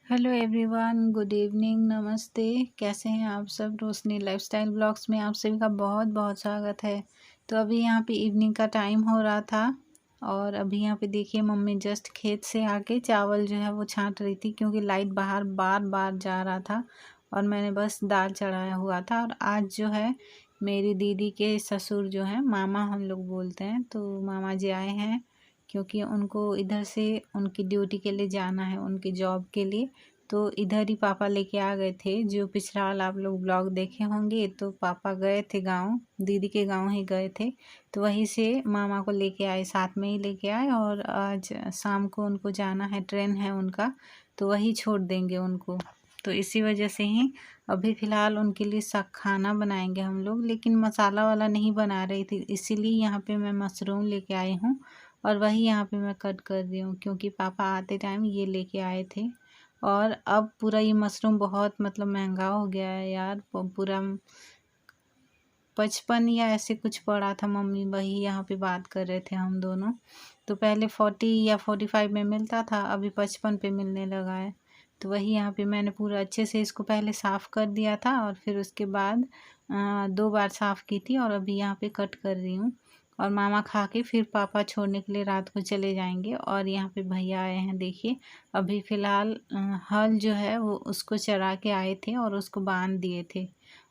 Hello everyone, good evening, नमस्ते। कैसे हैं आप सब। रोशनी लाइफस्टाइल ब्लॉग्स में आप सभी का बहुत बहुत स्वागत है। तो अभी यहाँ पे इवनिंग का टाइम हो रहा था और अभी यहाँ पे देखिए मम्मी जस्ट खेत से आके चावल जो है वो छांट रही थी, क्योंकि लाइट बाहर बार बार जा रहा था और मैंने बस दाल चढ़ाया हुआ था। और आज जो है मेरी दीदी के ससुर जो हैं, मामा हम लोग बोलते हैं, तो मामा जी आए हैं, क्योंकि उनको इधर से उनकी ड्यूटी के लिए जाना है, उनकी जॉब के लिए। तो इधर ही पापा लेके आ गए थे। जो पिछड़ा वाला आप लोग ब्लॉग देखे होंगे, तो पापा गए थे गांव, दीदी के गांव ही गए थे। तो वहीं से मामा को लेके आए, साथ में ही लेके आए। और आज शाम को उनको जाना है, ट्रेन है उनका, तो वही छोड़ देंगे उनको। तो इसी वजह से ही अभी फ़िलहाल उनके लिए खाना बनाएंगे हम लोग, लेकिन मसाला वाला नहीं बना रही थी, इसीलिए यहाँ पे मैं मशरूम लेके आई हूँ और वही यहाँ पे मैं कट कर रही हूँ, क्योंकि पापा आते टाइम ये लेके आए थे। और अब पूरा ये मशरूम बहुत मतलब महंगा हो गया है यार। पूरा 55 या ऐसे कुछ पड़ा था, मम्मी वही यहाँ पे बात कर रहे थे हम दोनों। तो पहले 40 या 45 में मिलता था, अभी 55 पे मिलने लगा है। तो वही यहाँ पे मैंने पूरा अच्छे से इसको पहले साफ़ कर दिया था और फिर उसके बाद 2 बार साफ़ की थी और अभी यहाँ पे कट कर रही हूँ। और मामा खा के फिर पापा छोड़ने के लिए रात को चले जाएंगे। और यहाँ पे भैया आए हैं, देखिए। अभी फ़िलहाल हल जो है वो उसको चरा के आए थे और उसको बांध दिए थे।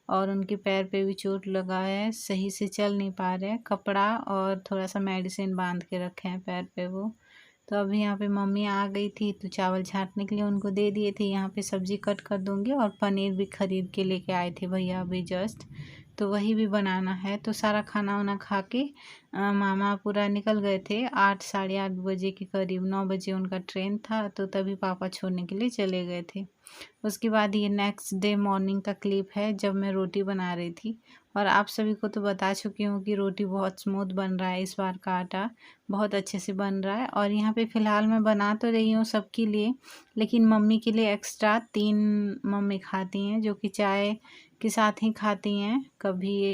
और उनके पैर पे भी चोट लगा है, सही से चल नहीं पा रहे हैं। कपड़ा और थोड़ा सा मेडिसिन बांध के रखे हैं पैर पे वो। तो अभी यहाँ पे मम्मी आ गई थी, तो चावल छांटने के लिए उनको दे दिए थे। यहाँ पे सब्जी कट कर दूँगी और पनीर भी ख़रीद के लेके आए थे भैया अभी जस्ट। तो वही भी बनाना है। तो सारा खाना वाना खा के मामा पूरा निकल गए थे 8 साढ़े 8 बजे के करीब। 9 बजे उनका ट्रेन था, तो तभी पापा छोड़ने के लिए चले गए थे। उसके बाद ये नेक्स्ट डे मॉर्निंग का क्लिप है, जब मैं रोटी बना रही थी। और आप सभी को तो बता चुकी हूँ कि रोटी बहुत स्मूथ बन रहा है, इस बार का आटा बहुत अच्छे से बन रहा है। और यहाँ पे फ़िलहाल मैं बना तो रही हूँ सबके लिए, लेकिन मम्मी के लिए एक्स्ट्रा 3 मम्मी खाती हैं, जो कि चाय के साथ ही खाती हैं। कभी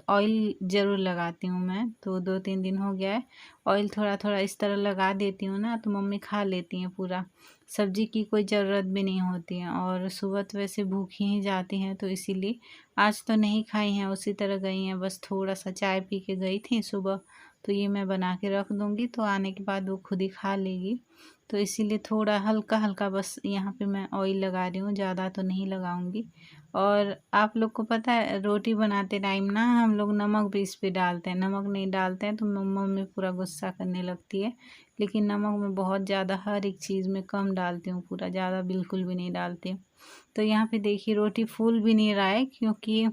ऑयल ज़रूर लगाती हूँ मैं, तो 2-3 दिन हो गया है। ऑयल थोड़ा थोड़ा इस तरह लगा देती हूँ ना, तो मम्मी खा लेती हैं पूरा। सब्जी की कोई ज़रूरत भी नहीं होती है। और सुबह तो वैसे भूखी ही जाती हैं, तो इसीलिए आज तो नहीं खाई हैं, उसी तरह गई हैं, बस थोड़ा सा चाय पी के गई थी सुबह। तो ये मैं बना के रख दूँगी, तो आने के बाद वो खुद ही खा लेगी। तो इसीलिए थोड़ा हल्का हल्का बस यहाँ पे मैं ऑयल लगा रही हूँ, ज़्यादा तो नहीं लगाऊंगी। और आप लोग को पता है, रोटी बनाते टाइम ना हम लोग नमक भी इस पे डालते हैं। नमक नहीं डालते हैं तो मम्मी पूरा गुस्सा करने लगती है। लेकिन नमक मैं बहुत ज़्यादा हर एक चीज़ में कम डालती हूँ, पूरा ज़्यादा बिल्कुल भी नहीं डालती हूँ। तो यहाँ पे देखिए रोटी फूल भी नहीं रहा है, क्योंकि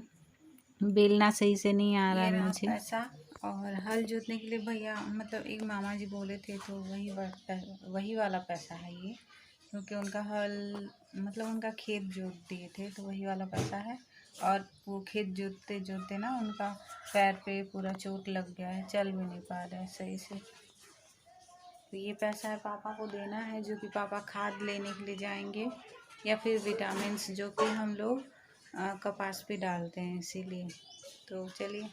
बेलना सही से नहीं आ रहा है मुझे। पैसा और हल जोतने के लिए भैया मतलब एक मामा जी बोले थे, तो वही वाला पैसा है ये, क्योंकि उनका हल मतलब उनका खेत जोत दिए थे, तो वही वाला पैसा है। और वो खेत जोतते जोतते ना उनका पैर पे पूरा चोट लग गया है, चल भी नहीं पा रहे हैं सही से। तो ये पैसा है पापा को देना है, जो कि पापा खाद लेने के लिए जाएंगे, या फिर विटामिन्स जो कि हम लोग कपास पे डालते हैं, इसीलिए। तो चलिए।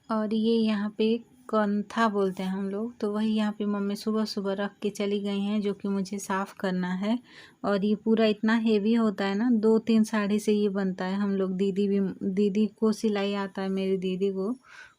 और ये यहाँ पे कंथा बोलते हैं हम लोग, तो वही यहाँ पे मम्मी सुबह सुबह रख के चली गई हैं, जो कि मुझे साफ़ करना है। और ये पूरा इतना हेवी होता है ना, 2-3 साड़ी से ये बनता है। हम लोग दीदी को सिलाई आता है, मेरी दीदी को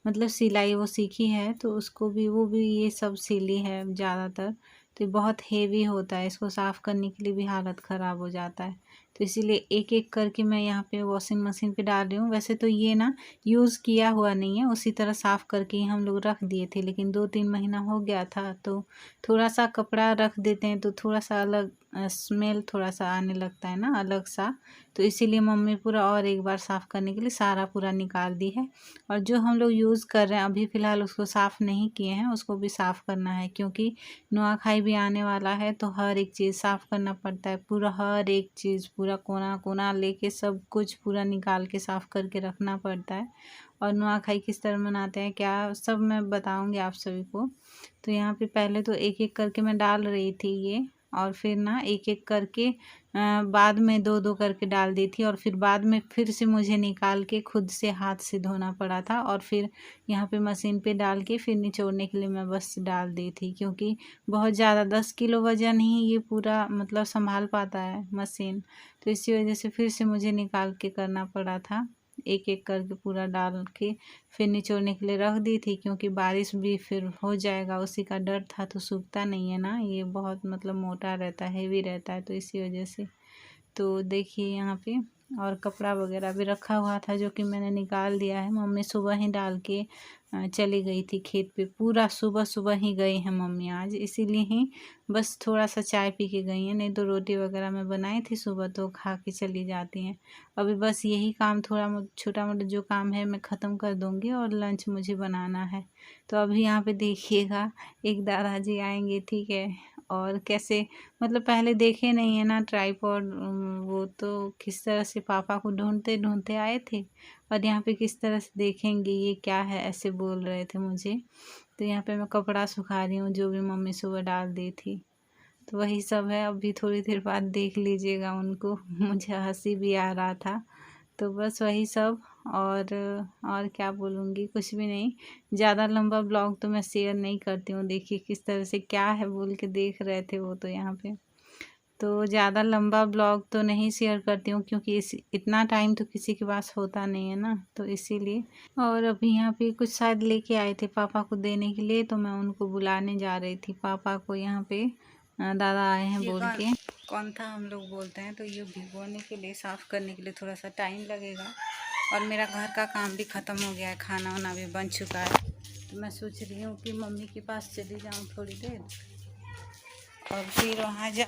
मतलब सिलाई वो सीखी है, तो उसको भी वो भी ये सब सिली है ज़्यादातर। तो ये बहुत हेवी होता है, इसको साफ़ करने के लिए भी हालत ख़राब हो जाता है। तो इसीलिए एक एक करके मैं यहाँ पे वॉशिंग मशीन पे डाल रही हूँ। वैसे तो ये ना यूज़ किया हुआ नहीं है, उसी तरह साफ़ करके ही हम लोग रख दिए थे, लेकिन 2-3 महीना हो गया था, तो थोड़ा सा कपड़ा रख देते हैं तो थोड़ा सा अलग स्मेल थोड़ा सा आने लगता है ना, अलग सा। तो इसीलिए मम्मी पूरा और एक बार साफ़ करने के लिए सारा पूरा निकाल दी है। और जो हम लोग यूज़ कर रहे हैं अभी फ़िलहाल उसको साफ़ नहीं किए हैं, उसको भी साफ़ करना है, क्योंकि नुआखाई भी आने वाला है, तो हर एक चीज़ साफ़ करना पड़ता है। पूरा हर एक चीज़ पूरा कोना कोना लेके सब कुछ पूरा निकाल के साफ़ करके रखना पड़ता है। और नुआखाई किस तरह मनाते हैं क्या सब मैं बताऊंगी आप सभी को। तो यहाँ पे पहले तो एक एक करके मैं डाल रही थी ये, और फिर ना एक एक करके बाद में दो दो करके डाल दी थी, और फिर बाद में फिर से मुझे निकाल के खुद से हाथ से धोना पड़ा था, और फिर यहाँ पे मशीन पे डाल के फिर निचोड़ने के लिए मैं बस डाल दी थी, क्योंकि बहुत ज़्यादा 10 किलो वजन ही ये पूरा मतलब संभाल पाता है मशीन, तो इसी वजह से फिर से मुझे निकाल के करना पड़ा था। एक एक करके पूरा डाल के फिर निचोड़ने के लिए रख दी थी, क्योंकि बारिश भी फिर हो जाएगा उसी का डर था, तो सूखता नहीं है ना, ये बहुत मतलब मोटा रहता है, हेवी रहता है, तो इसी वजह से। तो देखिए यहाँ पे और कपड़ा वगैरह भी रखा हुआ था जो कि मैंने निकाल दिया है। मम्मी सुबह ही डाल के चली गई थी खेत पे, पूरा सुबह सुबह ही गई हैं मम्मी आज, इसीलिए ही बस थोड़ा सा चाय पी के गई हैं, नहीं तो रोटी वगैरह मैं बनाई थी सुबह तो खा के चली जाती हैं। अभी बस यही काम थोड़ा छोटा मोटा जो काम है मैं ख़त्म कर दूँगी, और लंच मुझे बनाना है। तो अभी यहाँ पे देखिएगा एक दादाजी आएंगे, ठीक है, और कैसे मतलब पहले देखे नहीं है ना ट्राइपॉड, वो तो किस तरह से पापा को ढूंढते ढूंढते आए थे, और यहाँ पे किस तरह से देखेंगे ये क्या है ऐसे बोल रहे थे मुझे। तो यहाँ पे मैं कपड़ा सुखा रही हूँ जो भी मम्मी सुबह डाल दी थी, तो वही सब है। अभी थोड़ी देर बाद देख लीजिएगा उनको मुझे हंसी भी आ रहा था, तो बस वही सब। और क्या बोलूँगी, कुछ भी नहीं, ज़्यादा लंबा ब्लॉग तो मैं शेयर नहीं करती हूँ। देखिए किस तरह से क्या है बोल के देख रहे थे वो तो यहाँ पे, तो ज़्यादा लंबा ब्लॉग तो नहीं शेयर करती हूँ, क्योंकि इतना टाइम तो किसी के पास होता नहीं है ना, तो इसीलिए। और अभी यहाँ पे कुछ शायद लेके आए थे पापा को देने के लिए, तो मैं उनको बुलाने जा रही थी पापा को। यहाँ पे दादा आए हैं बोल के। कौन था हम लोग बोलते हैं, तो ये भिगोने के लिए साफ़ करने के लिए थोड़ा सा टाइम लगेगा, और मेरा घर का काम भी ख़त्म हो गया है, खाना वाना भी बन चुका है, तो मैं सोच रही हूँ कि मम्मी के पास चली जाऊँ थोड़ी देर, और फिर वहाँ जा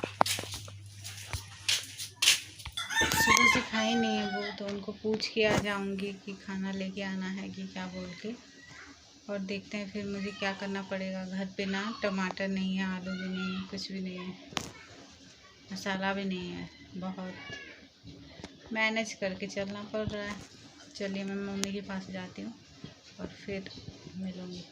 सुबह से खाए नहीं है वो, तो उनको पूछ के आ जाऊँगी कि खाना लेके आना है कि क्या बोल के, और देखते हैं फिर मुझे क्या करना पड़ेगा। घर पे ना टमाटर नहीं है, आलू भी नहीं है, कुछ भी नहीं है, मसाला भी नहीं है, बहुत मैनेज करके चलना पड़ रहा है। चलिए मैं मम्मी के पास जाती हूँ और फिर मिलूँगी।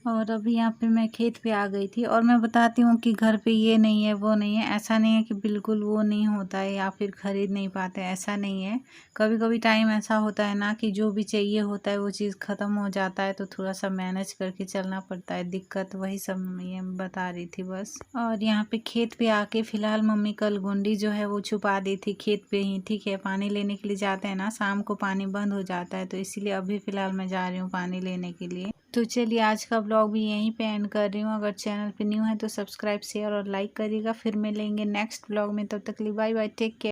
और अभी यहाँ पे मैं खेत पे आ गई थी, और मैं बताती हूँ कि घर पे ये नहीं है वो नहीं है, ऐसा नहीं है कि बिल्कुल वो नहीं होता है या फिर ख़रीद नहीं पाते, ऐसा नहीं है। कभी कभी टाइम ऐसा होता है ना कि जो भी चाहिए होता है वो चीज़ ख़त्म हो जाता है, तो थोड़ा सा मैनेज करके चलना पड़ता है, दिक्कत वही सब ये बता रही थी बस। और यहाँ पे खेत पे आके फ़िलहाल मम्मी कल गुंडी जो है वो छुपा दी थी खेत पे ही, ठीक है, पानी लेने के लिए जाते हैं ना, शाम को पानी बंद हो जाता है, तो इसीलिए अभी फ़िलहाल मैं जा रही हूँ पानी लेने के लिए। तो चलिए आज का ब्लॉग भी यहीं पे एंड कर रही हूँ। अगर चैनल पे न्यू है तो सब्सक्राइब शेयर और लाइक करिएगा। फिर मिलेंगे नेक्स्ट ब्लॉग में, तब तक के लिए बाय बाय, टेक केयर।